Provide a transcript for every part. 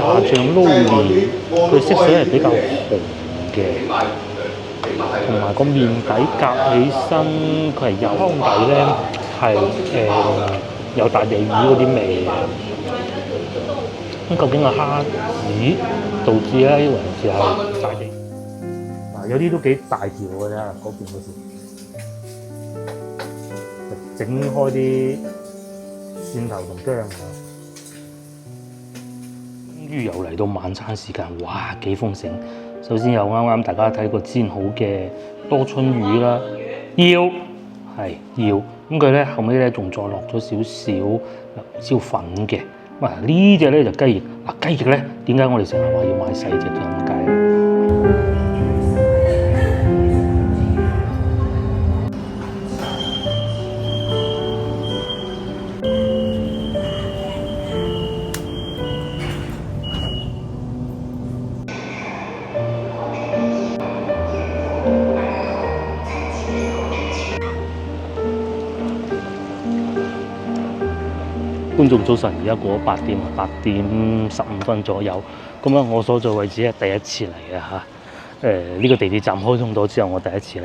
炸醬撈麵，佢色水係比較紅嘅，同埋個麵底夾起身，佢係有湯底咧，係有大地魚嗰啲味嘅。咁究竟個蝦子導致咧，還是係大地？嗱，有啲都幾大條嘅啫，嗰邊嗰時整開啲蒜頭同薑。終於又嚟到晚餐時間，哇，幾豐盛！首先有啱啱大家睇過煎好嘅多春魚啦，腰，咁佢咧後尾咧仲再落咗少少胡椒粉嘅。哇！呢隻咧就雞翼，嗱雞翼咧點解我哋成日話要買細隻就咁解咧？觀眾早晨，而家過咗8點15分左右。咁啊，我所在位置係第一次嚟嘅嚇。呢個地鐵站開通咗之後，我第一次嚟。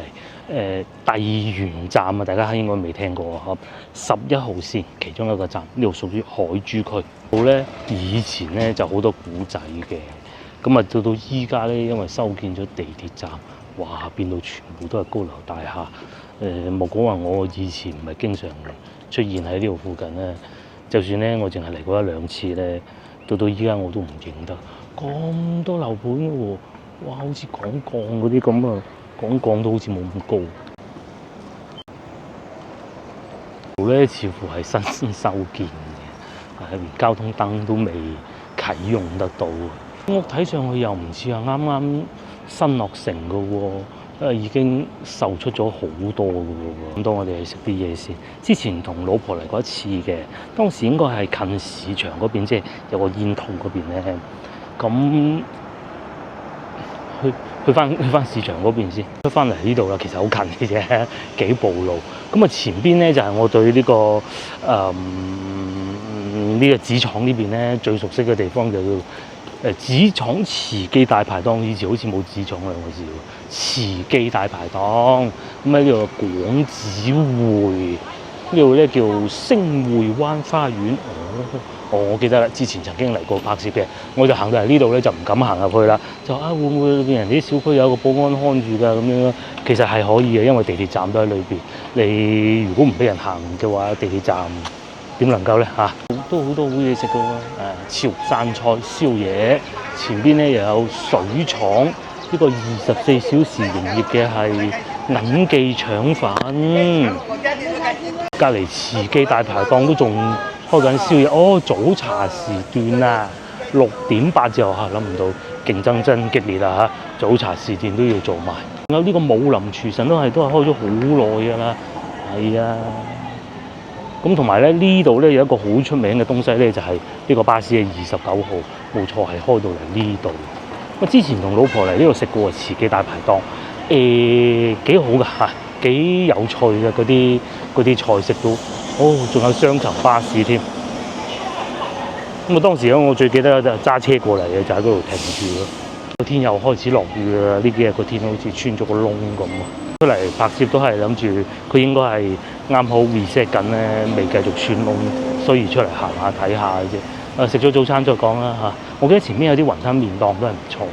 帝園站啊，大家應該未聽過啊。11號線其中一個站，呢度屬於海珠區。度咧以前咧就好多古仔嘅，咁啊到依家咧，因為修建咗地鐵站，哇變到全部都係高樓大廈。莫講話我以前唔係經常出現喺呢度附近咧。就算咧，我淨係嚟過1、2次咧，到依家我都唔認得咁多樓盤嘅喎，哇！好似港鋼嗰啲咁啊，港鋼都好似冇咁高。度咧似乎係新修建嘅，連交通燈都未啟用得到。屋睇上去又唔似係啱啱新落成嘅喎。已經售出咗好多嘅喎，咁當我哋去食啲嘢先。之前同老婆嚟過一次嘅，當時應該係近市場嗰邊，即係有個煙筒嗰邊咧。咁去翻市場嗰邊先，出翻嚟呢度啦，其實好近嘅啫，幾步路。咁啊前邊咧就係我對呢個呢個紙廠呢邊咧最熟悉嘅地方，就叫紙廠慈記大排檔。以前好似冇紙廠兩個字喎，慈記大排檔。咁喺呢度廣子匯，呢度咧叫星匯灣花園。我記得啦，之前曾經嚟過拍攝嘅，我就行到嚟呢度咧就唔敢行入去啦，就會唔會變人哋啲小區有個保安看住㗎咁樣？其實係可以嘅，因為地鐵站都喺裏邊。你如果唔俾人行嘅話，地鐵站點能夠咧嚇？都好多好嘢食㗎喎，潮汕菜燒嘢，前邊咧又有水廠，呢個24小時營業嘅係銀記腸粉，隔離慈記大排檔都仲開緊宵夜。早茶時段啊，6點8之後諗唔到競爭真激烈啊嚇！早茶時段都要做埋。仲有呢個武林廚神都係開咗好耐㗎啦，係啊。咁同埋咧呢度咧有一個好出名嘅東西咧，就係呢個巴士嘅29號，冇錯係開到嚟呢度。我之前同老婆嚟呢度食過慈記大排檔，幾好㗎嚇，幾有趣嘅嗰啲菜式都，仲有雙層巴士添。咁啊當時咧我最記得就揸車過嚟嘅，就喺嗰度停住咯。個天又開始落雨啦，呢幾日個天好似穿咗個窿咁啊！出嚟拍攝都係諗住佢應該係啱好 reset 緊咧，未繼續穿窿，所以出嚟行下睇下嘅啫。食咗早餐再講啦嚇。我記得前面有啲雲吞麵檔都係唔錯嘅。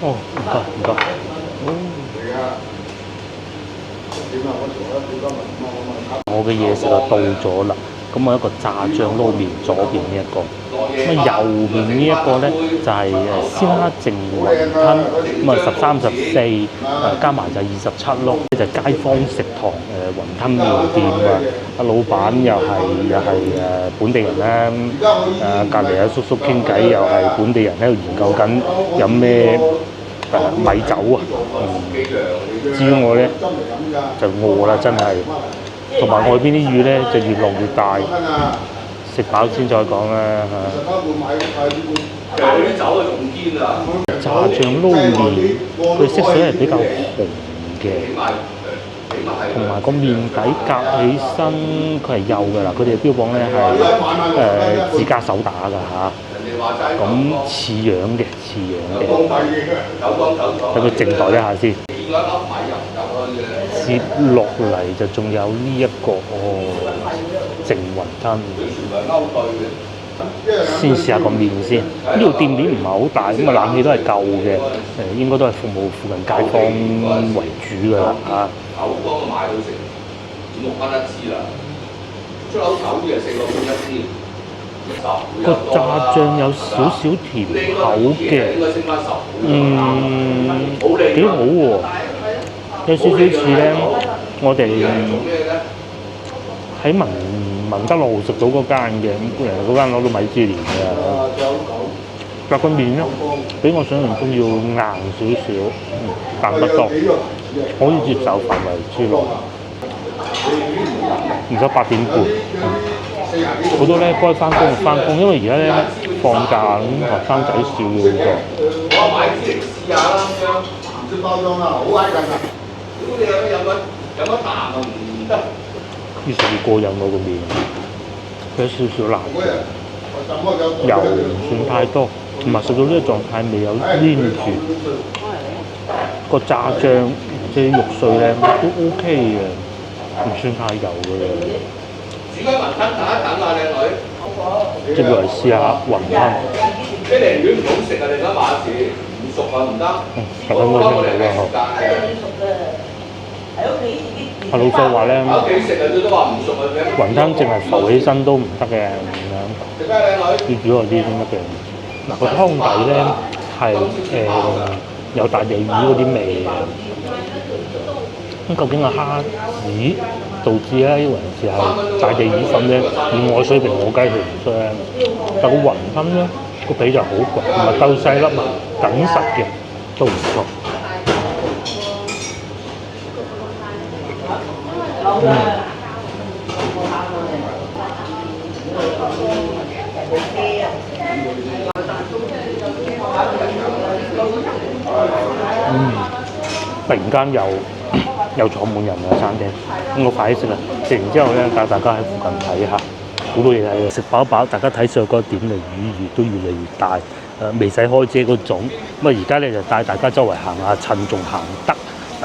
唔該。我嘅嘢食就到咗啦。咁我一個炸醬撈麵，左邊呢一個，咁右邊呢一個咧就係鮮蝦淨雲吞，咁13、14，加埋就27咯。就街坊食堂雲吞麵店啊，老闆又係本地人啦，隔離有叔叔傾偈，又係本地人喺度研究緊飲咩米酒啊。至於我咧就餓啦，真係。同埋外邊啲魚咧就越落越大，食飽先再講啦嚇。炸醬撈麵，佢色水係比較紅嘅，同埋個面底夾起身佢係幼㗎啦，佢哋標榜咧係自家手打㗎嚇，咁似樣嘅，等佢靜待一下先。接落嚟就仲有呢一個淨雲吞，先試下個麵先。呢度店面唔係好大，咁啊冷氣都係夠嘅，應該都係服務附近街坊為主㗎啦嚇。口幫我賣到成5、6蚊一支啦，出口丑啲係4個半一支。個炸醬有少少甜口嘅，幾好喎，有少少似咧，我哋喺文德路食到嗰間嘅，嗰間攞到米芝蓮嘅，但個麵咧比我想象中要硬少少，但不多，可以接受範圍之內。而家8點半。好多咧該翻工，因為而家咧放假咁學生仔少咗好多。我買支嚟試下啦咁樣，藍色包裝啦，好挨近啊！如果你有乜淡啊唔得。呢食過癮喎個麵，有少少辣，油唔算太多，同埋食到呢個狀態未有黏住。個炸醬即係肉碎咧都 OK 嘅，唔算太油嘅啦。煮緊雲吞等一等啊，靚女！即係嚟試下雲吞。啲鯪魚唔好食啊，你而家馬字唔熟啊唔得。特登嗰啲嚟㗎嗬。阿老細話咧，雲吞淨係浮起身都唔得嘅咁樣，要煮落啲先得嘅。嗱個湯底咧係有大地魚嗰啲味嘅。咁究竟個蝦子導致咧，還是係大地魚粉咧？以我水平我梗係食唔出咧。但個雲吞咧個皮就好薄，同埋夠細粒嘛，緊實嘅都唔錯。突然間又坐滿人啦餐廳，咁我快啲食啦！食完之後咧，帶大家喺附近睇下，好多嘢睇嘅。食飽飽，大家睇上嗰點嘅魚都越嚟越大，未使開遮嗰種。咁啊而家咧就帶大家周圍行下，趁仲行得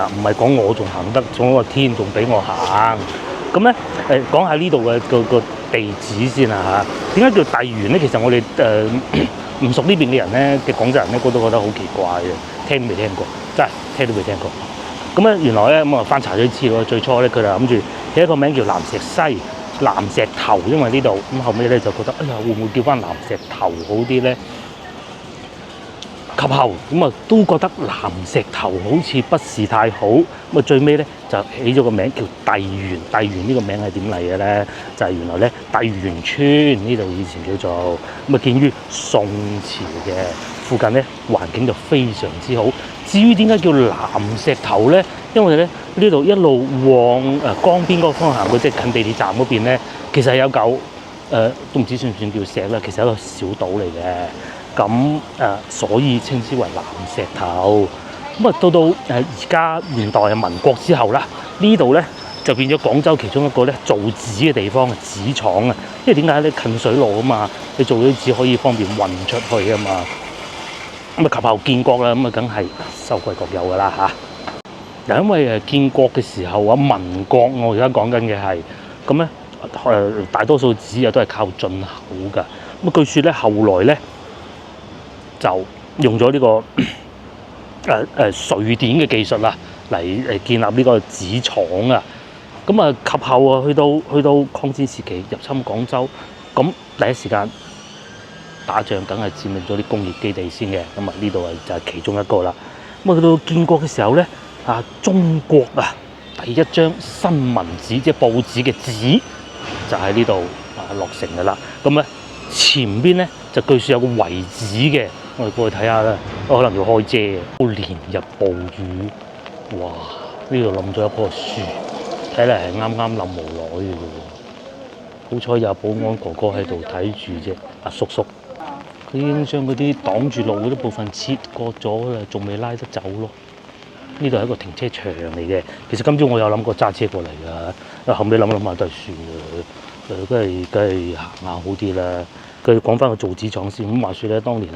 啊！唔係講我仲行得，仲個天仲俾我行。咁咧講下呢度嘅個地址先啊嚇。點解叫帝園咧？其實我哋唔熟呢邊嘅人咧嘅廣州人咧，都覺得好奇怪嘅，聽都未聽過，真係聽都未聽過。咁咧原來咧咁啊翻查咗資料，最初咧佢就諗住起一個名叫南石西、南石頭，因為呢度咁後尾咧就覺得哎呀會唔會叫翻南石頭好啲咧？及後咁啊都覺得南石頭好似不是太好，咁啊最尾咧就起咗個名叫帝園。帝園呢個名係點嚟嘅咧？就係原來咧帝園村呢度以前叫做咁啊，建於宋朝嘅，附近咧環境就非常之好。至於點解叫南石頭咧？因為咧呢度一路往江邊嗰個方向行，即係近地鐵站嗰邊咧，其實有嚿都唔知算唔算叫石啦，其實係一個小島嚟嘅。咁所以稱之為南石頭。咁啊，到而家現代嘅民國之後啦，呢度咧就變咗廣州其中一個咧造紙嘅地方，紙廠啊。因為點解咧近水路啊嘛，你做啲紙可以方便運出去啊嘛。咁啊，及後建國啦，咁啊，梗係收歸國有噶啦嚇。嗱，因為建國嘅時候啊，民國我而家講緊嘅係咁咧，大多數紙啊都係靠進口㗎。咁據說咧，後來咧就用咗呢個瑞典嘅技術啦，嚟建立呢個紙廠啊。咁啊，及後啊，去到抗戰時期入侵廣州，咁第一時間打仗梗係佔領咗啲工業基地先嘅。咁啊，呢度就係其中一個啦。咁啊，去到建國嘅時候咧，中國第一張新聞紙即係報紙嘅紙就喺呢度落成㗎啦。咁咧前邊咧就據說有個遺址嘅，我哋過去睇下啦。可能要開遮嘅。連日暴雨，哇！呢度冧咗一棵樹，睇嚟係啱啱冧無耐嘅啫喎。好彩有保安哥哥喺度睇住啫，阿叔叔。佢已經將嗰啲擋住路嗰啲部分切割咗啦，仲未拉得走咯。呢度係一個停車場嚟嘅。其實今朝我有諗過揸車過嚟㗎，後尾諗下都係算啦，梗係行下好啲啦。佢講翻個造紙廠先，咁話説咧，當年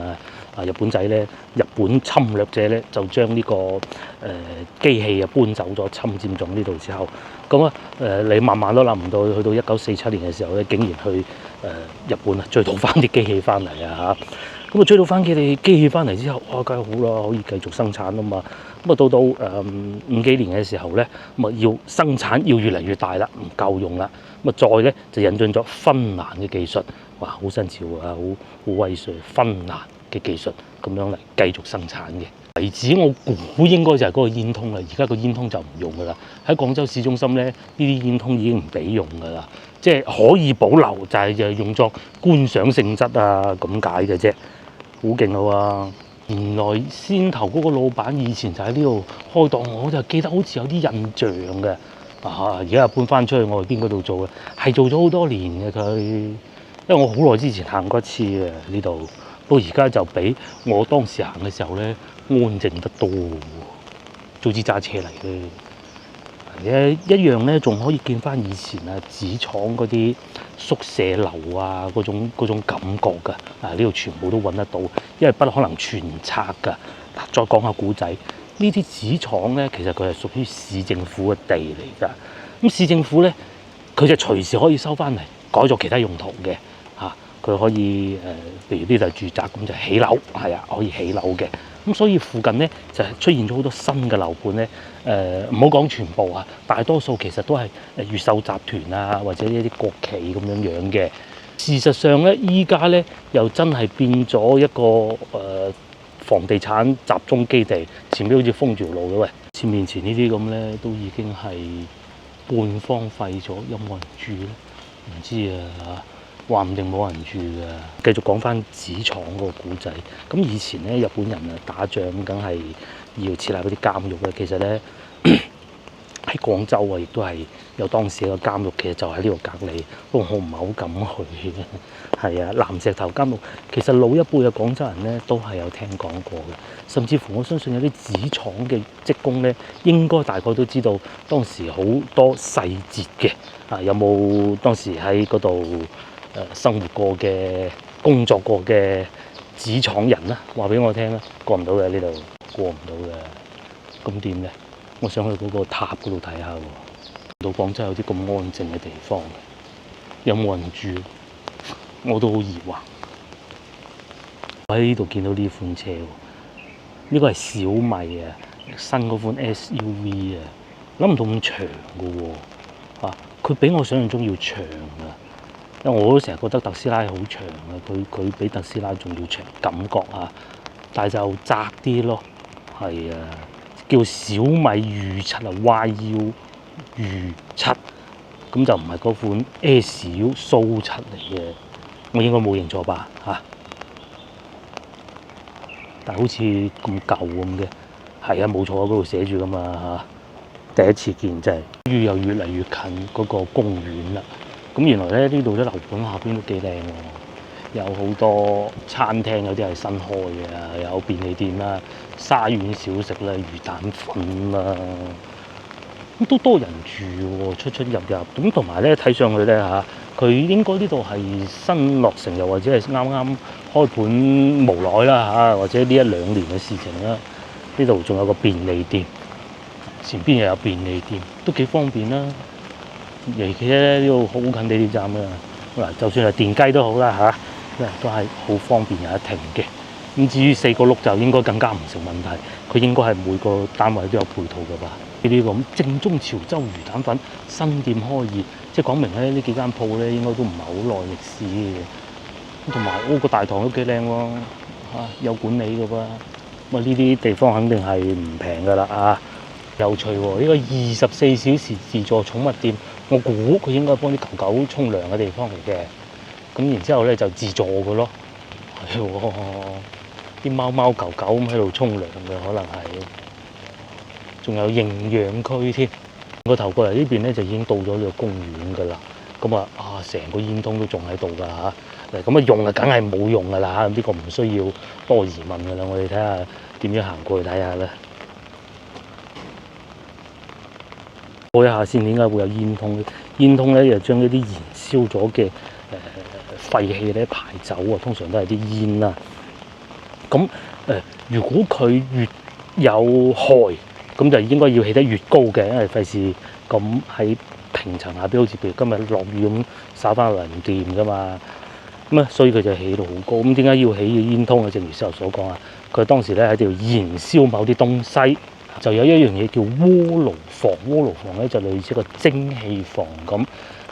日本仔咧，日本侵略者咧就將呢個機器搬走咗，侵佔咗呢度之後，咁你慢慢都諗唔到，去到1947年嘅時候咧，竟然去日本追討翻啲機器翻嚟啊嚇！咁追到翻佢哋機器翻嚟之後，哇，梗係好啦，可以繼續生產啊嘛。咁到50幾年嘅時候咧，咁要生產要越嚟越大啦，唔夠用啦。咁再咧就引進咗芬蘭嘅技術，哇，好新潮啊，好威水！芬蘭嘅技術咁樣嚟繼續生產嘅。例子我估應該就係嗰個煙通啦。而家個煙通就唔用噶啦。喺廣州市中心咧，呢啲煙通已經唔俾用噶啦，即係可以保留，就係用作觀賞性質啊咁解嘅啫。好勁啊！原來先頭嗰個老闆以前就喺呢度開檔，我就記得好似有啲印象嘅。而家又搬翻出去外邊嗰度做嘅，係做咗好多年嘅佢。因為我好耐之前行過一次嘅呢度，到而家就比我當時行嘅時候咧安靜得多。早知揸車嚟嘅。一樣咧，仲可以見翻以前紙廠嗰啲宿舍樓啊，嗰種感覺㗎。呢度全部都揾得到，因為不可能全拆㗎。再講下古仔，呢啲紙廠咧，其實佢係屬於市政府嘅地嚟㗎。咁市政府咧，佢就隨時可以收翻嚟，改作其他用途嘅嚇。佢可以譬如呢度係住宅，咁就起樓，係啊，可以起樓嘅。咁所以附近咧就出現咗好多新嘅樓盤咧。唔好講全部啊，大多數其實都係越秀集團啊，或者一啲國企咁樣樣嘅。事實上咧，依家咧又真係變咗一個房地產集中基地。前面好似封住路嘅喂，面前呢啲咁咧都已經係半荒廢咗，有冇人住咧？唔知啊。話唔定冇人住㗎。繼續講翻紙廠嗰個古仔。咁以前咧，日本人打仗梗係要設立嗰啲監獄嘅。其實咧喺廣州亦都係有當時一個監獄，其實就喺呢度隔離。不過我唔係好敢去嘅。係啊，南石頭監獄其實老一輩嘅廣州人咧都係有聽講過嘅。甚至乎我相信有啲紙廠嘅職工咧，應該大概都知道當時好多細節嘅。有冇當時喺嗰度生活過嘅、工作過嘅紙廠人啦，話俾我聽啦，過唔到嘅呢度，過唔到嘅，咁點咧？我想去嗰個塔嗰度睇下喎。到廣州有啲咁安靜嘅地方，有冇人住？我都好疑惑。我喺呢度見到呢款車喎，呢個係小米新嗰款 SUV 諗唔到咁長嘅喎，佢比我想象中要長啊！因為我都成日覺得特斯拉好長啊，佢比特斯拉仲要長，感覺但係就窄啲咯，係叫小米U7 YU7，咁就唔係嗰款 SU SU7 嚟嘅，我應該冇認錯吧但係好似咁舊咁嘅，係冇錯嗰度寫住噶嘛第一次見真係，又越嚟越近嗰個公園啦。咁原來咧呢度啲樓盤下邊都幾靚喎，有好多餐廳，有啲係新開嘅，有便利店啦、沙縣小食啦、魚蛋粉啦，咁都多人住喎，出出入入。咁同埋咧睇上去咧佢應該呢度係新落成，又或者係啱啱開盤無耐啦或者呢1-2年嘅事情啦。呢度仲有個便利店，前邊又有便利店，都幾方便啦。而且呢度好近地鐵站㗎，就算係電雞都好啦都係好方便有得停嘅。咁至於4個轆就應該更加唔成問題，佢應該係每個單位都有配套㗎吧。呢啲咁正宗潮州魚蛋粉新店開業，即係講明咧呢幾間鋪咧應該都唔係好耐歷史嘅。同埋個大堂都幾靚喎，有管理㗎噃。呢啲地方肯定係唔平㗎啦有趣喎！呢個24小時自助寵物店，我估佢應該幫啲狗狗沖涼嘅地方嚟嘅。咁然之後咧就自助嘅咯，係喎，啲貓貓狗狗咁喺度沖涼嘅可能係，仲有營養區添。個頭過嚟呢邊咧就已經到咗呢個公園㗎啦。咁成個煙通都仲喺度㗎咁用梗係冇用㗎啦呢個唔需要多疑問㗎啦。我哋睇下點樣行過去睇下啦。開一下先，點解會有煙囪咧？煙囪咧就將一啲燃燒咗嘅廢氣咧排走啊，通常都係啲煙啦。咁如果佢越有害，咁就應該要起得越高嘅，因為費事咁喺平層下邊，好似譬如今日落雨咁灑翻落嚟唔掂噶嘛。咁啊，所以佢就起到好高。咁點解要起煙囪啊？正如先頭所講啊，佢當時咧喺度燃燒某啲東西，就有一樣嘢叫鍋爐房。鍋爐房咧就類似一個蒸氣房咁，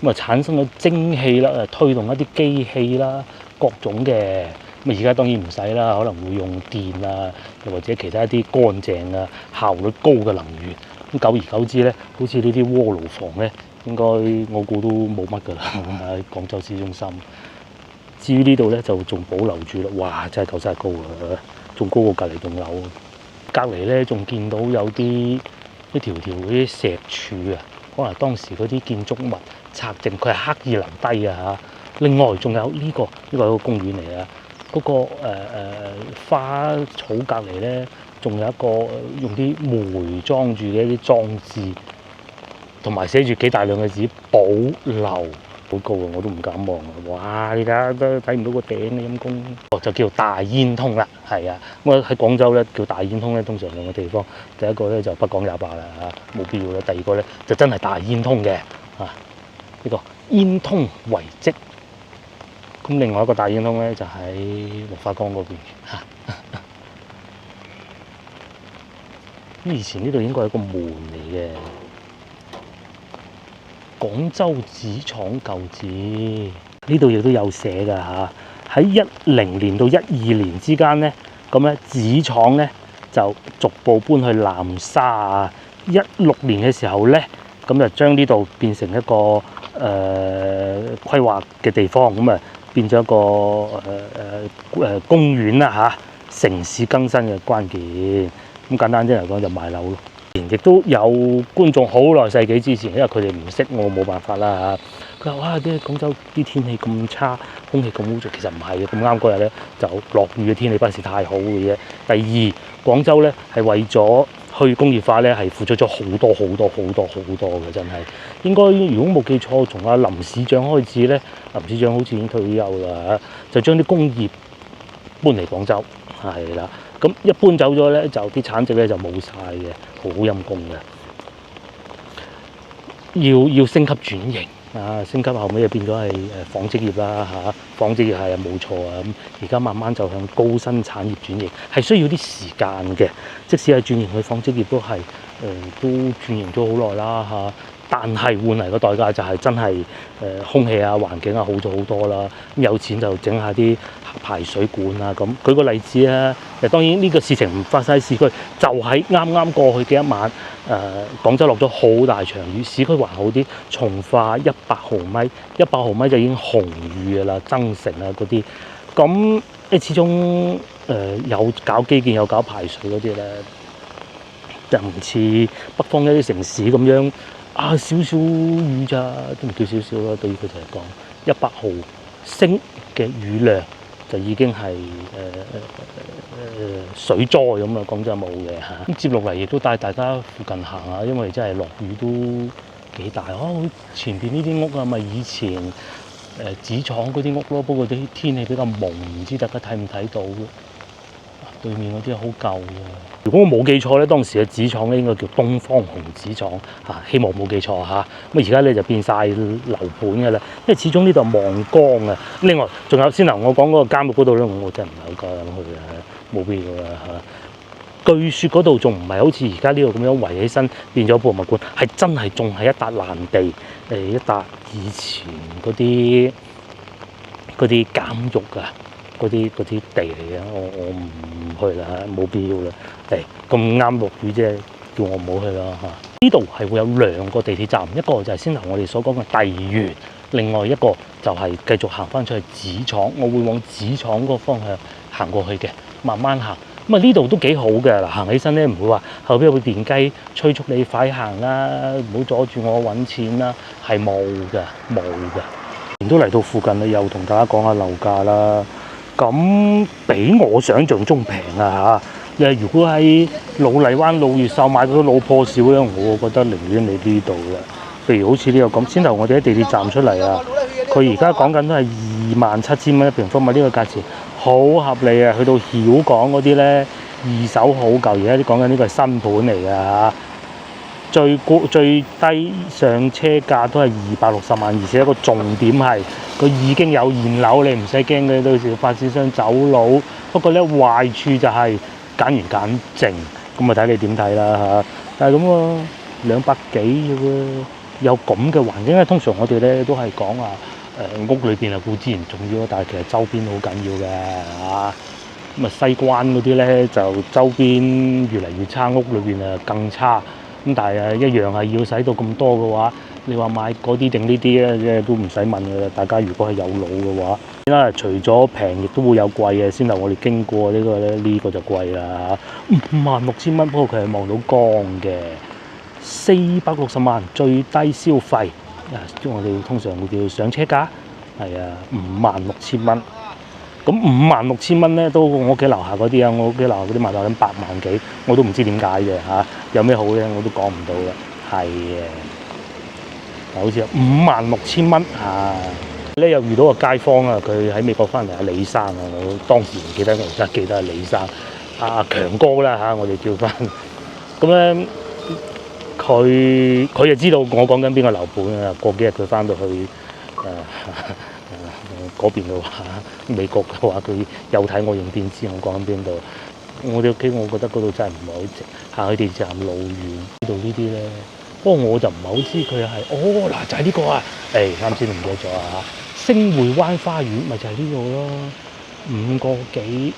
咁啊產生咗蒸氣啦，推動一啲機器啦，各種嘅。咁而家當然唔使啦，可能會用電啊，又或者其他一啲乾淨啊、效率高嘅能源。咁久而久之咧，好似呢啲鍋爐房咧，應該我估都冇乜㗎啦，喺廣州市中心。至於呢度咧，就仲保留住啦，哇！真係夠晒高啊，仲高過隔離棟樓。隔離咧仲見到有一條條嗰啲石柱啊，可能當時嗰啲建築物拆淨，佢係刻意留低啊嚇。另外仲有呢個係一個公園嚟啊。嗰個花草隔離咧，仲有一個用啲煤裝住嘅一啲裝置，同埋寫住幾大量嘅字保留，好高啊！我都唔敢望啊！哇！你睇下都睇唔到個頂嘅陰公，就叫大煙囪啦，係啊！咁喺廣州咧叫大煙囪咧，通常兩個地方，第一個咧就北港廿八啦嚇，冇必要啦；第二個咧就真係大煙囪嘅啊，呢個煙囪遺跡。咁另外一個大煙囪咧就喺綠花崗嗰邊嚇。咁以前呢度應該係個門嚟嘅，廣州紙廠舊址，呢度亦都有寫㗎嚇。喺10年到12年之間咧，咁咧紙廠咧就逐步搬去南沙啊。16年嘅時候咧，咁就將呢度變成一個規劃嘅地方，咁啊〜變咗一個公園啦嚇，城市更新嘅關鍵。咁簡單啲嚟講就賣樓咯。亦都有觀眾好耐世紀之前，因為佢哋唔識，我冇辦法啦嚇。佢話：哇！啲廣州啲天氣咁差，空氣咁污糟，其實唔係嘅。咁啱嗰日咧就落雨嘅天氣不是太好嘅啫。第二，廣州咧係為咗去工業化咧係付出咗好多嘅，真係應該如果冇記錯，從阿林市長開始咧，林市長好似已經退休啦，就將啲工業搬嚟廣州，係啦。咁一搬走咗咧，就啲產值咧就冇晒嘅，好陰功嘅。要升級轉型啊，升級後尾就變咗係紡織業啦嚇，紡織業係冇錯啊。咁而家慢慢就向高新產業轉型，係需要啲時間嘅。即使係轉型去紡織業都轉型咗好耐啦嚇。但係換嚟個代價就係真係空氣啊、環境啊好咗好多啦。咁有錢就整下啲排水管啊咁。舉個例子啊，當然呢個事情唔發生喺市區，就喺啱啱過去嘅一晚，廣州落咗好大場雨，市區還好啲，從化100毫米，100毫米就已經紅雨㗎啦，增城啊嗰啲。咁始終有搞基建有搞排水嗰啲咧，就唔似北方一啲城市咁樣。少少雨咋，都唔叫少少啦。對於佢哋嚟講，100毫升嘅雨量就已經係水災咁啊！講真冇嘅嚇。咁接落嚟亦都帶大家附近行下，因為真係落雨都幾大。前邊呢啲屋啊，咪以前紙廠嗰啲屋咯，不過啲天氣比較蒙，唔知大家睇唔睇到？對面嗰啲好舊喎。如果我冇記錯咧，當時嘅紙廠咧應該叫東方紅紙廠嚇，希望冇記錯嚇。咁而家咧就變晒樓盤嘅啦，因為始終呢度望江啊。另外仲有先頭我講嗰個監獄嗰度咧，我真係唔係好夠膽去啊，冇必要啦嚇。據說嗰度仲唔係好似而家呢度咁樣圍起身變咗博物館，係真係仲係一笪爛地，一笪以前嗰啲監獄啊。嗰啲地嚟嘅，我唔去啦，冇必要啦。咁啱落雨啫，叫我唔好去啦嚇。呢度係會有2個地鐵站，一個就係先頭我哋所講嘅帝園，另外一個就係繼續行翻出去紙廠。我會往紙廠嗰個方向行過去嘅，慢慢行。咁啊呢度都幾好嘅嗱，行起身咧唔會話後邊有部電雞催促你快行啦，唔好阻住我揾錢啦，係冇嘅。都嚟到附近啦，又同大家講下樓價啦。咁比我想象中平啊嚇！你係如果喺老荔灣老越秀買嗰啲老破少咧，我覺得寧願你呢度啦。譬如好似呢個咁，先頭我哋喺地鐵站出嚟啊，佢而家講緊都係27,000蚊一平方米，呢個價錢好合理啊！去到曉港嗰啲咧，二手好舊，而家啲講緊呢個係新盤嚟㗎嚇。最低上車價都係260萬，而且一個重點係佢已經有現樓，你唔使驚嘅，到時發展商走佬。不過咧壞處就係揀完揀剩，咁啊睇你點睇啦嚇。但係咁喎，200幾嘅喎，有咁嘅環境咧，通常我哋咧都係講話屋裏邊啊固之然重要，但係其實周邊好緊要嘅嚇。咁啊西關嗰啲咧就周邊越嚟越差，屋裏邊啊更差。咁但係一樣係要使到咁多嘅話，你話買嗰啲定呢啲咧，都唔使問嘅啦。大家如果係有腦嘅話，啦除咗平，亦都會有貴嘅。先頭我哋經過呢個咧，呢個就貴啦，56,000蚊，不過佢係望到江嘅，460萬最低消費。我哋通常會叫上車價，係啊，56,000蚊。咁56,000蚊咧，都我屋企樓下嗰啲啊，我屋企樓下嗰啲賣到緊8萬幾，我都唔知點解嘅嚇。有咩好咧，我都講唔到啦。係嘅，好似56,000蚊嚇。咧又遇到個街坊啊，佢喺美國翻嚟，阿李生啊，我當時唔記得，我而家記得係李生，阿強哥啦嚇，我哋叫翻。咁咧，佢就知道我講緊邊個樓盤啊。過幾日佢翻到去嗰邊嘅話，美國嘅話，佢有睇我用電視，我講緊邊度？我哋屋企，我覺得嗰度真係唔係好值，行去地鐵站老遠。呢度呢啲咧，不過我就唔係好知佢係嗱就係呢個啊，啱先唔記得咗啊嚇，星匯灣花園咪就係呢度咯，5個幾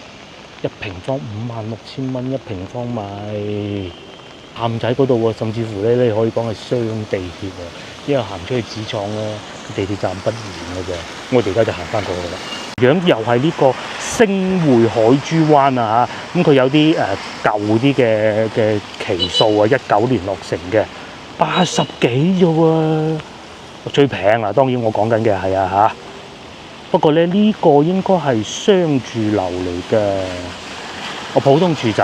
一平方，56,000蚊一平方米。鹹仔嗰度喎，甚至乎咧，你可以講係雙地鐵啊，因為行出去紙廠咧，地鐵站不遠嘅啫。我哋而家就行翻過去啦。樣又係呢個星匯海珠灣啊嚇，咁佢有啲舊啲嘅期數啊，19年落成嘅，80幾啫喎，最平啊！當然我講緊嘅係啊嚇，不過咧呢個應該係商住樓嚟嘅。普通住宅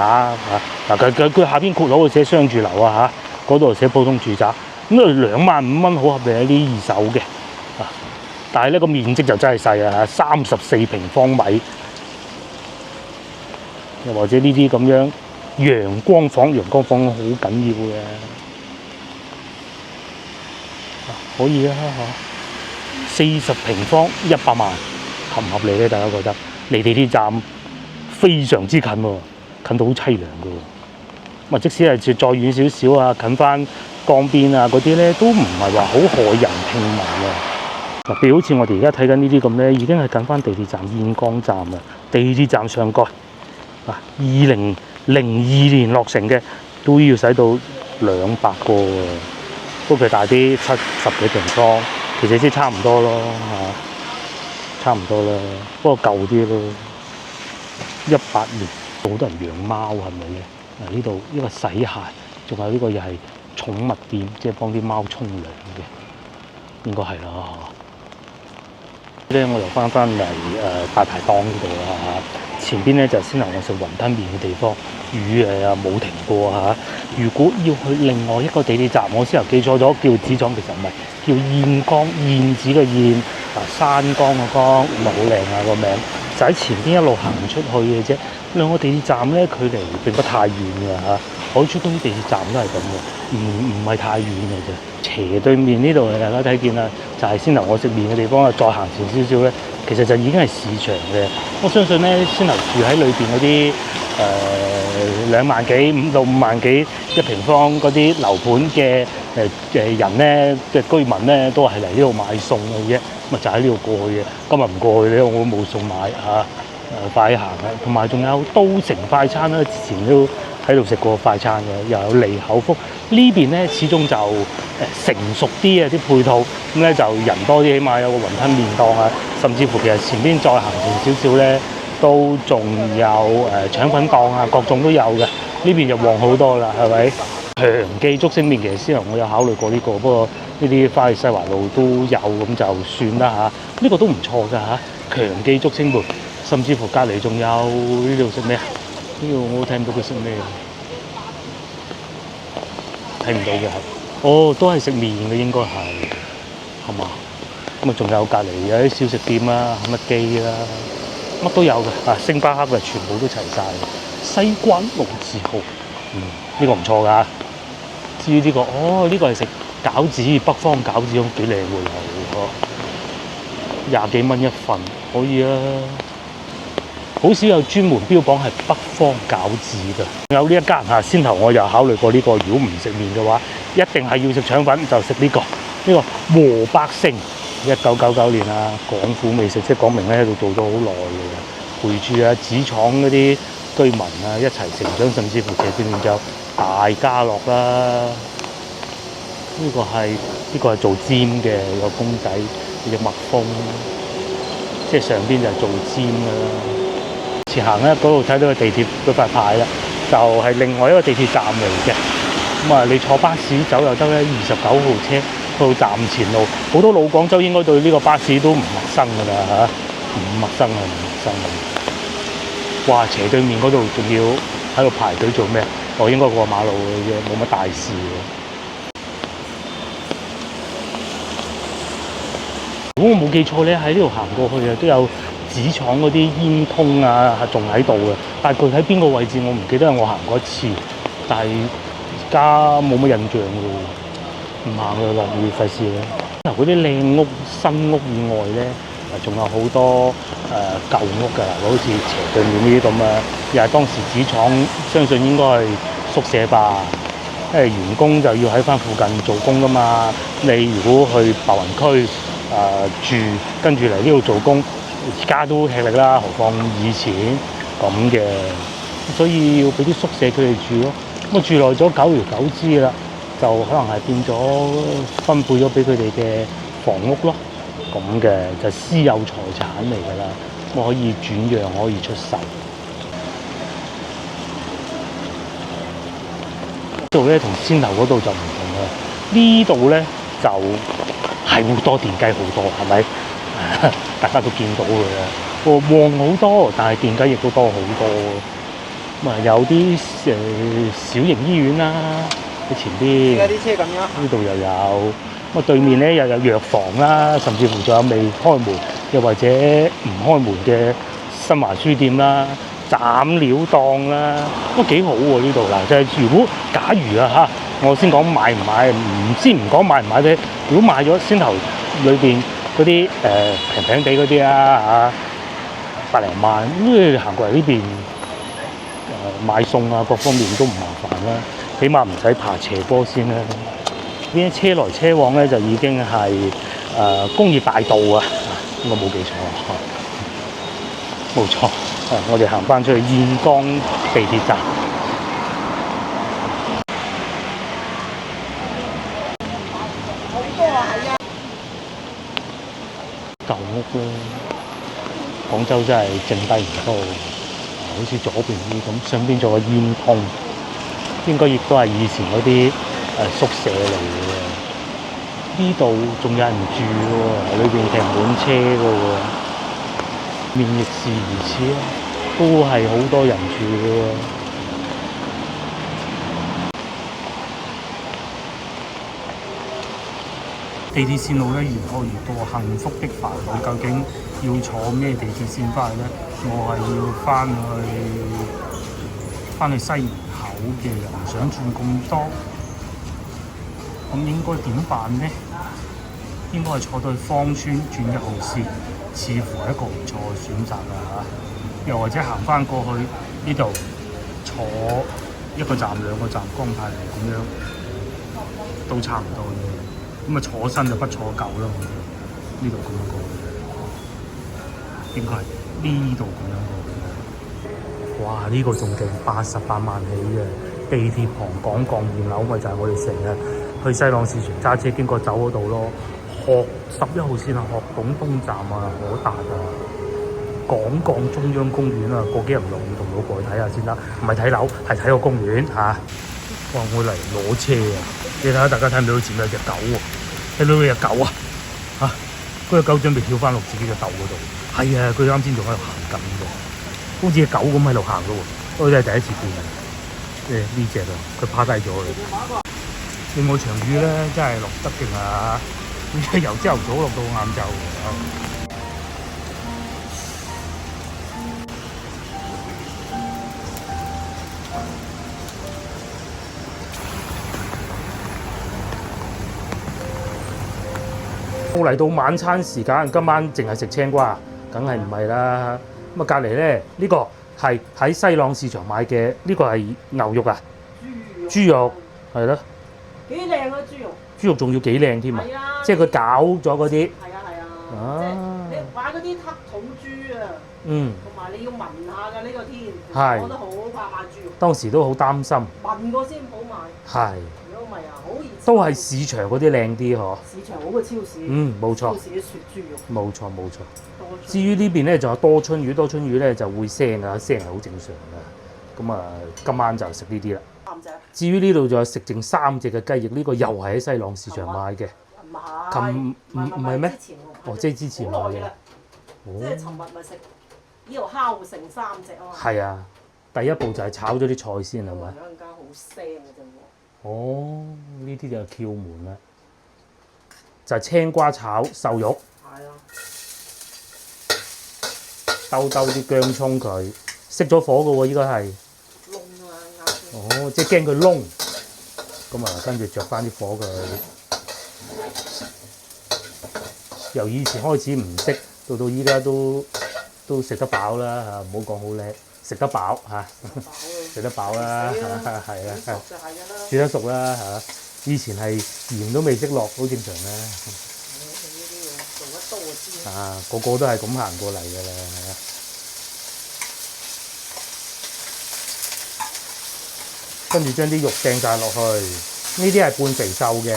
嚇，佢下邊括號寫商住樓啊嚇，嗰度寫普通住宅，咁25,000蚊好合理，啲二手嘅，但係呢個面積就真係細啊嚇，34平方米，又或者呢啲咁樣陽光房好緊要嘅，可以啊嚇，40平方100萬，合唔合理咧？大家覺得離地鐵站非常之近喎，近到好凄涼嘅喎。即使係再遠少少啊，近翻江邊啊嗰啲咧，都唔係話好駭人聽聞嘅。譬如好似我哋而家睇緊呢啲咁咧，已經係近翻地鐵站燕江站啊，地鐵站上蓋2002年落成嘅，都要使到200個喎。不過佢大啲，70幾平方，其實即係差唔多咯嚇，差唔多啦。不過舊啲咯。18年，好多人養貓係咪咧？呢度呢個洗鞋，仲有呢個又係寵物店，即係幫啲貓沖涼嘅，應該係啦。咧我又翻嚟大排檔呢度啦嚇，前邊咧就先頭我食雲吞麵嘅地方，雨冇停過嚇。如果要去另外一個地鐵站，我先頭記錯咗，叫紙廠，其實唔係，叫燕江，燕子嘅燕，山江嘅江，咁好靚啊個名。就喺前邊一路行出去嘅啫，兩個地鐵站咧距離並不太遠嘅嚇，海珠區地鐵站都係咁嘅，唔係太遠嘅啫。斜對面呢度大家睇見啦，就係先頭我食麵嘅地方啊，再行前少少咧，其實就已經係市場嘅。我相信咧，先頭住喺裏邊嗰啲2萬幾5到5萬幾一平方嗰啲樓盤嘅人咧嘅居民咧，都係嚟呢度買餸嘅啫。咪就喺呢度過去嘅，今日唔過去咧，我都冇餸買嚇，快行啊！同埋仲有都城快餐啦，之前都喺度食過快餐嘅，又有利口福呢邊咧，始終就成熟啲嘅啲配套，咁咧就人多啲，起碼有個雲吞麵檔啊，甚至乎其實前邊再行前少少咧，都仲有腸粉檔啊，各種都有嘅，呢邊就旺好多啦，係咪？強記竹升麵其實先頭我有考慮過呢個，不過呢啲翻去西華路都有，咁就算啦嚇。呢個都唔錯㗎嚇，強記竹升麵，甚至乎隔離仲有呢度食咩啊？呢度我睇唔到佢食咩，睇唔到嘅係。哦，都係食麵嘅應該係嘛？咁啊，仲有隔離有啲小食店啦，乜記啦，乜都有嘅。啊，星巴克嘅全部都齊晒。西關龍字號，呢個唔錯㗎。至於呢個，呢個係食餃子，北方餃子咁幾靚喎，廿幾蚊一份，可以啊。好少有專門標榜係北方餃子嘅。有呢一間嚇，先頭我又考慮過呢個，如果唔食麵嘅話，一定係要食腸粉，就食呢個和百盛。1999年啊，廣府美食，即係講明咧喺度做咗好耐嘅，陪住啊紙廠嗰啲居民啊一齊成長，甚至乎其實變成就大家樂啦。呢個係做尖嘅個公仔，隻蜜蜂，即係上邊就係做尖㗎啦。前行咧嗰度睇到個地鐵嗰塊牌啦，就係另外一個地鐵站嚟嘅。咁啊，你坐巴士走又得咧，29號車到站前路，好多老廣州應該對呢個巴士都唔陌生㗎啦嚇，唔陌生啊，唔陌生啊！哇，斜對面嗰度仲要喺度排隊做咩？應該過馬路嘅啫，冇乜大事喎。如果我冇記錯咧，喺呢度行過去啊，都有紙廠嗰啲煙通啊，仲喺度嘅。但係具體邊個位置我唔記得，我行過一次，但係而家冇乜印象喎，唔行啦，落雨費事啦。嗱，嗰啲靚屋、新屋以外咧，仲有好多舊屋㗎，好似斜對面呢啲咁啊，又係當時紙廠，相信應該係宿舍吧。因為員工就要喺翻附近做工㗎嘛。你如果去白雲區住，跟住嚟呢度做工，而家都吃力啦，何況以前咁嘅，所以要俾啲宿舍佢哋住咯。咁住耐咗，久而久之啦，就可能係變咗分配咗俾佢哋嘅房屋咯。咁嘅就私有財產嚟㗎啦，咁可以轉讓，可以出售。呢度咧同先頭嗰度就唔同啦，呢度咧就係會多電雞好多，係咪？大家都見到㗎啦，旺好多，但係電雞亦都多好多。咁啊，有啲小型醫院啦喺前邊，啲車咁樣，呢度又有。咁啊，對面咧又有藥房啦，甚至乎仲有未開門，又或者唔開門嘅新華書店啦、斬料檔啦，都幾好喎呢度嗱。就係如果假如啊嚇，我先講買唔買，唔講買唔買咧。如果買咗先頭裏邊嗰啲平平地嗰啲啊嚇，百零萬，咁你行過嚟呢邊買餸啊，各方面都唔麻煩啦，起碼唔使爬斜坡先啦。呢啲車來車往咧，就已經係工業大道啊！應該冇記錯啊，冇錯。我哋行翻出去燕江地鐵站。舊屋咯，廣州真係剩低唔多，好似左邊啲咁，上邊仲有煙通，應該亦都係以前嗰啲宿舍嚟嘅。呢度仲有人住喎，裏邊停滿車嘅喎，面亦是如此啦，都係好多人住嘅喎。地鐵線路咧越開越多，幸福的煩惱究竟要坐咩地鐵線翻去咧？我係要翻去西門口嘅，又唔想轉咁多，咁應該點辦咧？應該係坐到去芳村轉1號線，似乎係一個唔錯嘅選擇啦嚇。又或者行翻過去呢度坐1個站2個站江泰嚟咁樣，都差唔多嘅。咁啊坐新就不坐舊啦，呢度咁樣過，應該係呢度咁樣過。哇！呢個仲勁，88萬起嘅地鐵旁港鋼現樓，咪就係我哋成日去西朗市場揸車經過走嗰度咯。鶴11號線啊，鶴洞東站啊，可達啊，港鋼中央公園啊，過幾日唔落雨同老婆去睇下先得，唔係睇樓，係睇個公園嚇。哇！我嚟攞車啊！你睇下，大家睇唔到前面有隻狗喎？睇到有隻狗啊？嚇！嗰隻狗準備跳翻落自己嘅竇嗰度。係啊，佢啱先仲喺度行緊嘅，好似隻狗咁喺度行嘅喎。我真係第一次見呢只咯，佢趴低咗嘅。另外場雨咧真係落得勁啊！由朝頭早落到晏晝。嚟到晚餐時間，今晚淨係食青瓜，梗係唔係啦。咁啊，隔離咧呢個係喺西朗市場買嘅，呢個係牛肉啊，豬肉係咯，幾靚啊豬肉！豬肉仲要幾靚添啊！係啊，即係佢攪咗嗰啲。係啊係啊，即係你買嗰啲黑土豬啊，同埋你要聞下㗎呢個天，係我都好怕買豬肉。當時都好擔心。聞過先好買。係。如果唔係啊，好熱。都係市場嗰啲靚啲嗬。市場好過超市。冇錯。超市啲雪豬肉。冇錯冇錯。至於呢邊咧，仲有多春魚，多春魚咧就會腥㗎，腥係好正常㗎。咁啊，今晚就食呢啲啦。3隻。至於呢度仲有食剩3隻嘅雞翼，呢個又係喺西朗市場買嘅。唔係。唔係咩？哦，即係之前買嘅。即係尋日咪食呢度烤剩3隻啊嘛。係啊，第一步就係炒咗啲菜先係咪？陣間好腥嘅啫喎。哦，呢啲就係竅門啦，就係青瓜炒瘦肉。係啊。兜啲薑葱佢，熄咗火嘅喎，依家係。燶啊啱。哦，即係驚佢燶，咁啊跟住着翻啲火佢。由以前開始唔識，到依家都食得飽啦嚇，唔好講好叻，食得飽嚇，食得飽啦，係啊，煮得熟啦嚇。以前係鹽都未識落，好正常啦。做得多啲。啊，個個都係咁行過嚟㗎啦，係啊。跟住將啲肉掟晒落去，呢啲係半肥瘦嘅，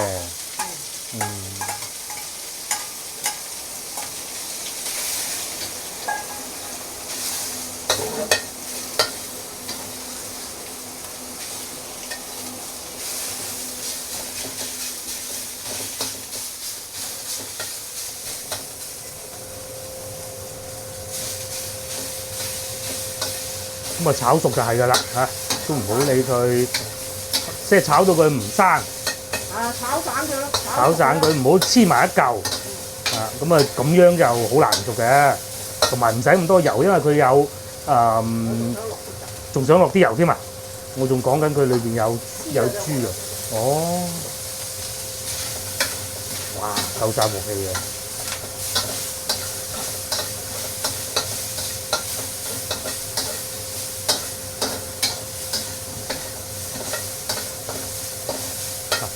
咁啊炒熟就係㗎啦嚇，都唔好理佢，即係炒到佢唔生。啊，炒散佢咯。炒散佢，唔好黐埋一嚿。啊，咁啊咁樣就好難熟嘅，同埋唔使咁多油，因為佢有仲想落啲油添啊！我仲講緊佢裏邊有豬肉。哦，哇，夠晒鑊氣啊！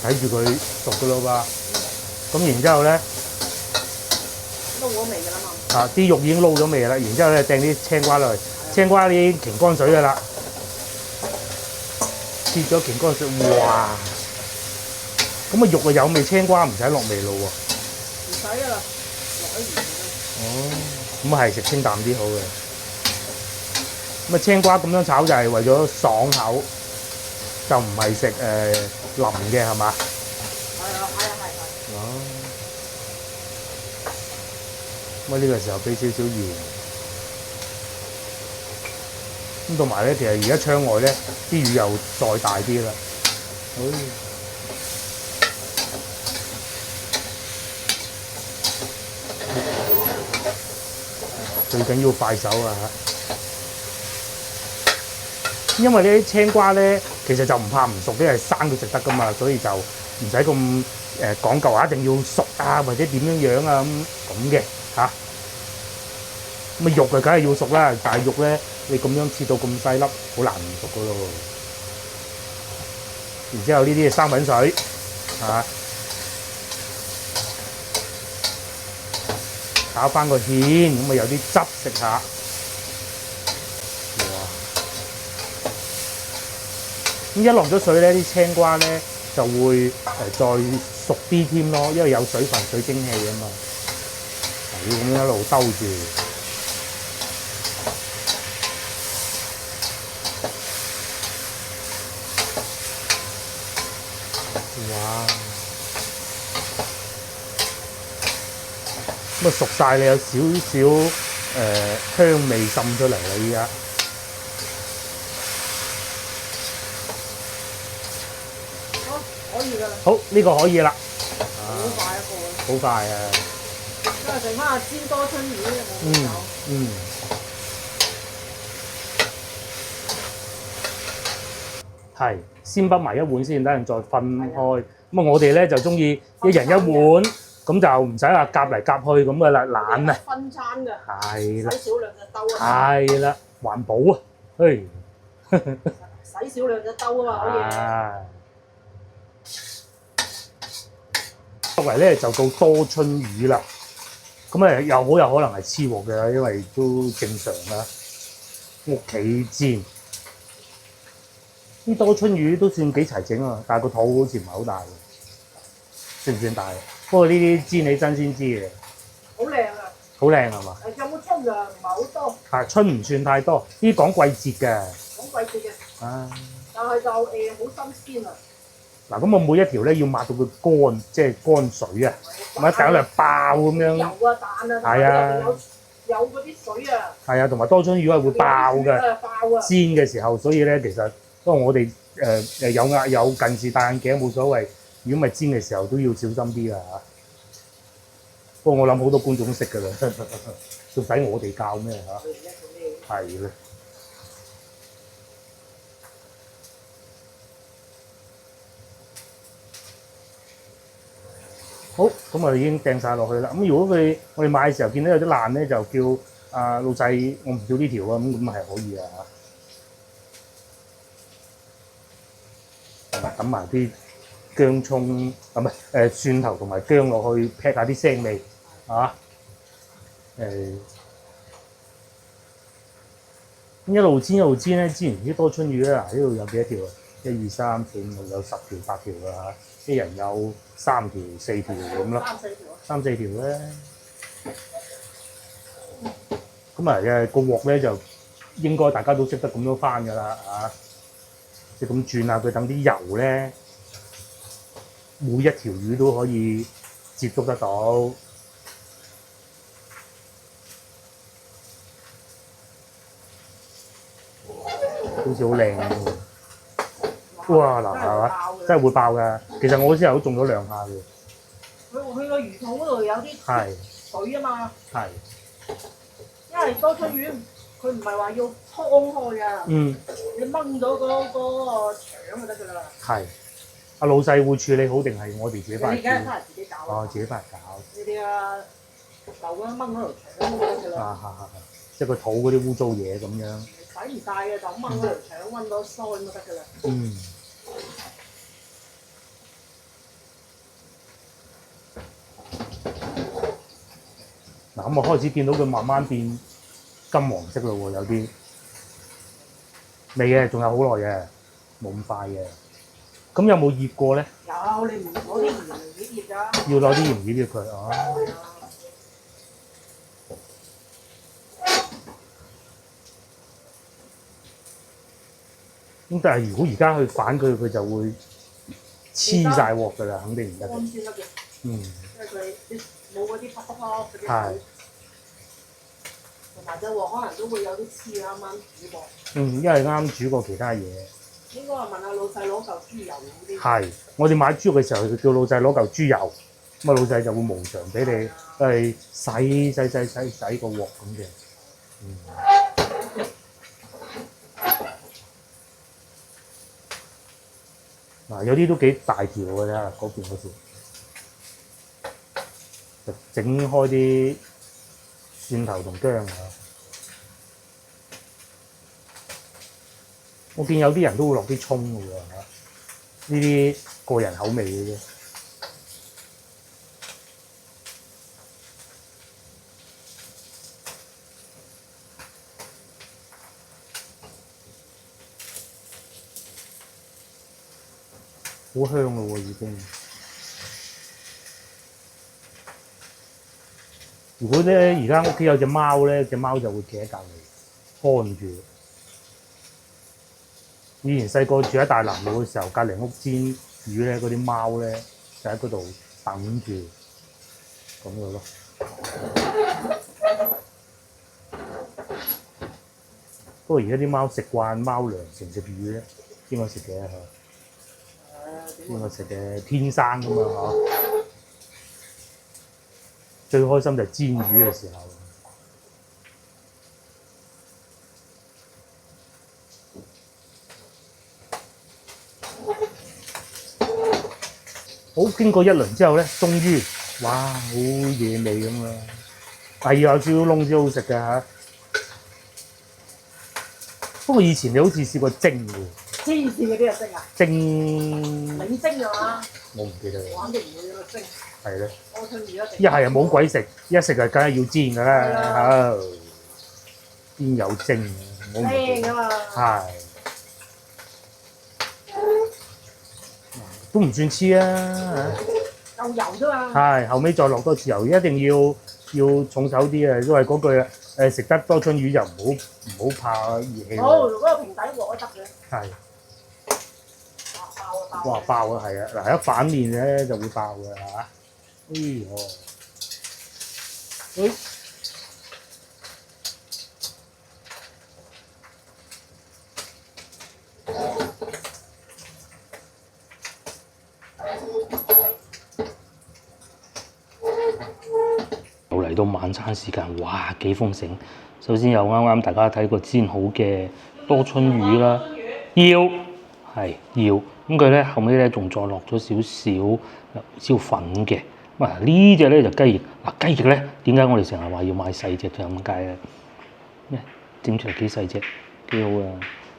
睇住佢熟嘅咯噃，咁然之後咧，撈咗味㗎啦嘛。啊，啲肉已經撈咗味啦，然之後咧掟啲青瓜落去，青瓜已經擎乾水㗎啦，切咗擎乾水，哇！咁啊肉啊有味，青瓜唔使落味咯喎。唔使㗎啦，落咗鹽㗎。哦，咁係食清淡啲好嘅。咁啊青瓜咁樣炒就係為咗爽口，就唔係食腍嘅係嘛？係啊，係。哦，咁呢個時候俾少少鹽，咁同埋咧，其實而家窗外咧啲雨又再大啲啦。最緊要快手啊！因為呢啲青瓜咧，其實就唔怕唔熟，因為生都食得噶嘛，所以就唔使咁講究話一定要熟啊，或者點樣啊咁嘅嚇。咁啊肉啊梗係要熟啦，但係肉咧你咁樣切到咁細粒，好難唔熟噶咯。然之後呢啲係生粉水嚇，打翻個芡，咁啊有啲汁食下。咁一落咗水咧，啲青瓜咧就會再熟啲添咯，因為有水分、水蒸氣啊嘛。要咁樣一路兜住。哇！咁啊熟晒，你有少少香味滲出嚟啦，依家。好，呢個可以啦。好快一個。好快啊！都係剩翻煎多春魚冇搞。嗯。係，先畢埋一碗先，等陣再分開。咁啊，我哋咧就中意一人一碗，咁就唔使話夾嚟夾去咁嘅啦，懶啊。分餐㗎。係啦。洗少量隻兜啊。係啦，環保啊，嘿。洗少量隻兜啊嘛，可以。作為咧就到多春魚啦，咁誒又好有可能係黐鑊嘅，因為都正常啦。屋企煎啲多春魚都算幾齊整啊，但係個肚好似唔係好大嘅，算唔算大？不過呢啲煎起身先知嘅。好靚啊！好靚係嘛？有冇春啊？唔係好多。係春唔算太多，呢啲講季節嘅。講季節嘅。啊！但係就好新鮮啊！嗱，咁我每一條咧要抹到佢乾，即係乾水啊，唔係掉嚟爆咁樣。油啊蛋啊，係啊，有嗰啲水啊。係啊，同埋多春魚係會爆嘅，爆啊！煎嘅時候，所以咧其實不過我哋有近視戴眼鏡冇所謂，如果咪煎嘅時候都要小心啲啦嚇。不過我諗好多觀眾都識㗎啦，仲使我哋教咩嚇？係啦。好，咁啊已經掟晒落去啦。咁如果我哋買嘅時候見到有啲爛咧，就叫老細，我唔要呢條啊，咁係可以啊嚇。同埋揼埋啲薑葱啊，唔係蒜頭同埋薑落去，劈下啲腥味啊。一路煎一路煎咧，煎完啲多春魚咧，嗱呢度有幾多條啊？1、2、3、4、5、6有10條8條㗎嚇。一人有3條4條咁咯，3、4條咧。咁啊個鑊咧就應該大家都識得咁樣翻㗎啦嚇，即係咁轉下佢，等啲油咧每一條魚都可以接觸得到，好似好靚咁喎。哇！嗱係嘛，真係會爆㗎。其實我之後都中咗2下嘅。佢個魚肚嗰度有啲水啊嘛。係。因為多春魚佢唔係話要劏開㗎。嗯。你掹咗嗰個腸就得㗎啦。係。阿老細會處理好定係我哋自己翻嚟？你而家翻嚟自己搞。哦，自己翻嚟搞。呢啲啊，就咁掹嗰條腸就得㗎啦。即係個肚嗰啲污糟嘢咁樣。洗唔晒嘅就掹嗰條腸揾到腮咁就得㗎啦。嗯。嗱咁我開始見到佢慢慢變金黃色咯喎，有啲未嘅，仲有好耐嘅，冇咁快嘅。咁有冇醃過咧？有，你唔攞啲鹽嚟醃㗎。要攞啲鹽醃佢哦。咁但係如果而家去反佢，佢就會黐晒鑊㗎啦，肯定唔得嘅。乾先得嘅。嗯。因為佢冇嗰啲卜卜嗰啲水，同埋隻鑊可能都會有啲黐啱啱煮過。嗯，因為啱煮過其他嘢。應該係問下老細攞嚿豬油嗰啲。係，我哋買豬肉嘅時候就叫老細攞嚿豬油，咁啊老細就會無償俾你，係洗個鑊咁嘅。嗯。嗱，有啲都幾大條嘅啫，嗰邊好似。就整開啲蒜頭同薑啊！我見有啲人都會落啲葱嘅喎嚇，呢啲個人口味嘅啫。好香咯喎，已經。如果咧而家屋企有隻貓咧，隻貓就會企喺隔離看住。以前細個住喺大南路嘅時候，隔離屋煎魚咧，嗰啲貓咧就喺嗰度等住咁樣咯。不過而家啲貓食慣貓糧，食唔食魚咧？應該食嘅嚇。邊個食嘅天生㗎嘛嗬。最開心就係煎魚嘅時候。好經過一輪之後咧，終於哇好野味咁啊！係有少少燶先好食㗎嚇。不過以前你好似試過蒸喎。黐線嗰啲啊蒸啊！蒸你蒸㗎嘛？我唔記得啦。我肯定唔會喺度蒸。係咧。多春魚一定。一係冇鬼食，一食就梗係要煎㗎啦。邊有蒸啊？靚㗎嘛。係。都唔算黐啊！夠油啫嘛。係後尾再落多次油，一定要重手啲啊！因為嗰句食得多春魚就唔好怕熱氣。好，嗰個平底鑊都得嘅。係。爆哇！爆啊，係啊！嗱，一反面咧就會爆㗎嚇。哎呦！哎。又嚟到晚餐時間，哇幾豐盛！首先有啱啱大家睇過煎好嘅多春魚啦，要咁佢咧後尾咧仲再落咗少少椒粉嘅。嗱呢隻咧就雞翼，嗱雞翼咧點解我哋成日話要買細隻就咁解咧？咩整出嚟幾細隻，幾好啊！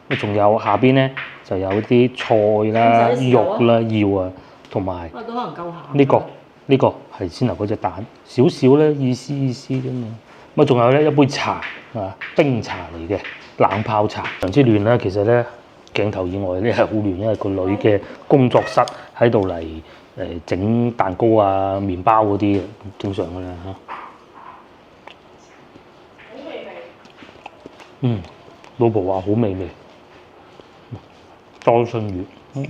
咁仲有下邊咧就有啲菜啦、肉啦、要啊，同埋都可能夠鹹。呢個係先頭嗰隻蛋，少少咧意思啫嘛。咁啊仲有咧一杯茶啊，冰茶嚟嘅冷泡茶。非常之亂啦，其實咧鏡頭以外咧係好亂，因為個女嘅工作室喺度嚟整蛋糕啊、麵包嗰啲正常㗎啦嚇。好美味。嗯，老婆話好美味。多春魚，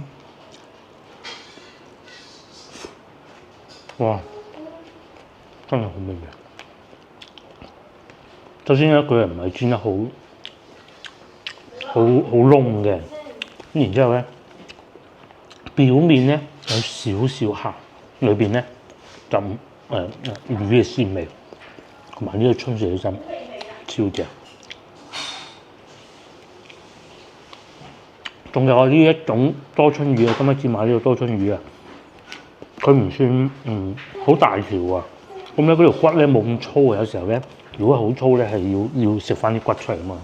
哇，真係好美味。首先咧，佢又唔係煎得好燶嘅，咁然之後咧，表面咧有少少鹹，裏邊咧就魚嘅鮮味，同埋呢個春水心，超正。仲有呢一種多春魚啊，今日至買呢個多春魚啊，佢唔算好大條啊，咁咧嗰條骨咧冇咁粗啊，有時候咧如果好粗咧係要食翻啲骨出嚟啊嘛。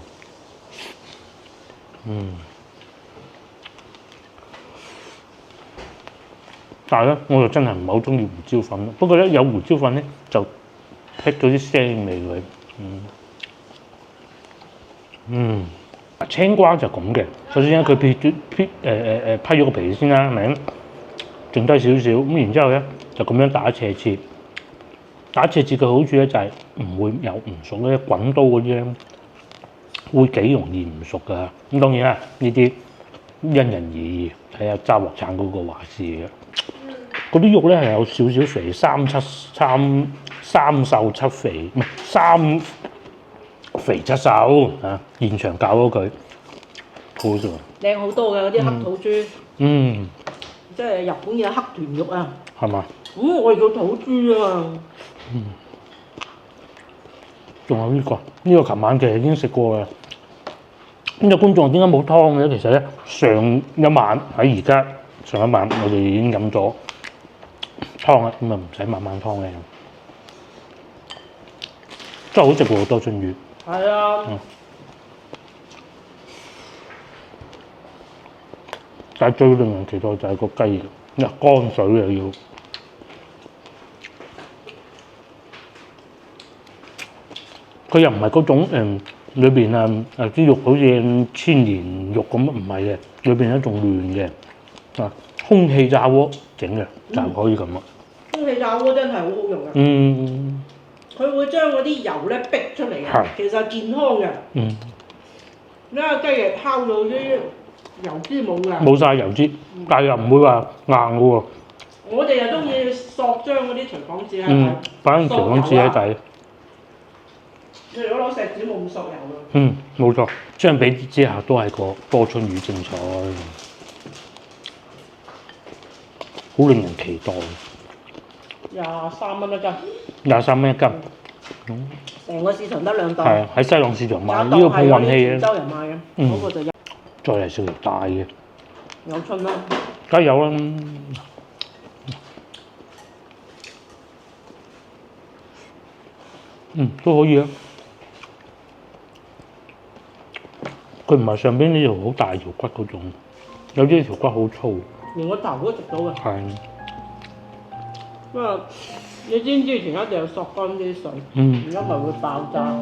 但係咧我就真係唔係好中意胡椒粉，不過咧有胡椒粉咧就剔咗啲腥味佢。青瓜就咁嘅，首先咧佢批咗個皮先啦，係咪？剩低少少，咁然之後咧就咁樣打斜切。打斜切嘅好處咧就係唔會有唔熟咧，滾刀嗰啲咧會幾容易唔熟㗎。咁當然啦，呢啲因人而異，睇下揸鑊鏟嗰個話事嘅。嗰啲肉咧係有少少肥，三瘦七肥，唔係三肥七瘦啊！現場教咗佢，好好食啊！靚好多嘅嗰啲黑土豬，即係日本嘅黑豚肉啊，係嘛？我哋叫土豬啊。仲有呢個琴晚其實已經食過啦。咁有觀眾點解冇湯嘅？其實咧上一晚我哋已經飲咗湯啦，咁啊唔使慢慢湯嘅，真係好食喎多春魚。係啊。但係最令人期待就係個雞翼，乾水又要。佢又唔係嗰種裏邊啲肉好似千年肉咁，唔係嘅，裏邊咧仲嫩嘅空氣炸鍋整嘅就可以咁咯。空氣炸鍋真係好好用嘅。佢會將嗰啲油咧逼出嚟嘅，其實健康嘅。因為雞翼烤到啲油脂冇㗎。冇晒油脂，但係又唔會話硬嘅喎。我哋又中意索將嗰啲廚房紙喺底，反正廚房紙喺底。你如果攞錫紙冇咁索油㗎。冇錯，相比之下都係個多春魚精彩。好令人期待。23蚊一斤， 23蚊一斤，成個市場得2檔，係喺西朗市場買，有呢個碰運氣嘅。潮州人買嘅，嗰個就再嚟食條大嘅，有春啦。梗係有啦。都可以啊。佢唔係上邊呢條好大條骨嗰種，有啲條骨好粗。連個頭都食到嘅。係。不過你知唔知前一定要索乾啲水？而家咪會爆炸。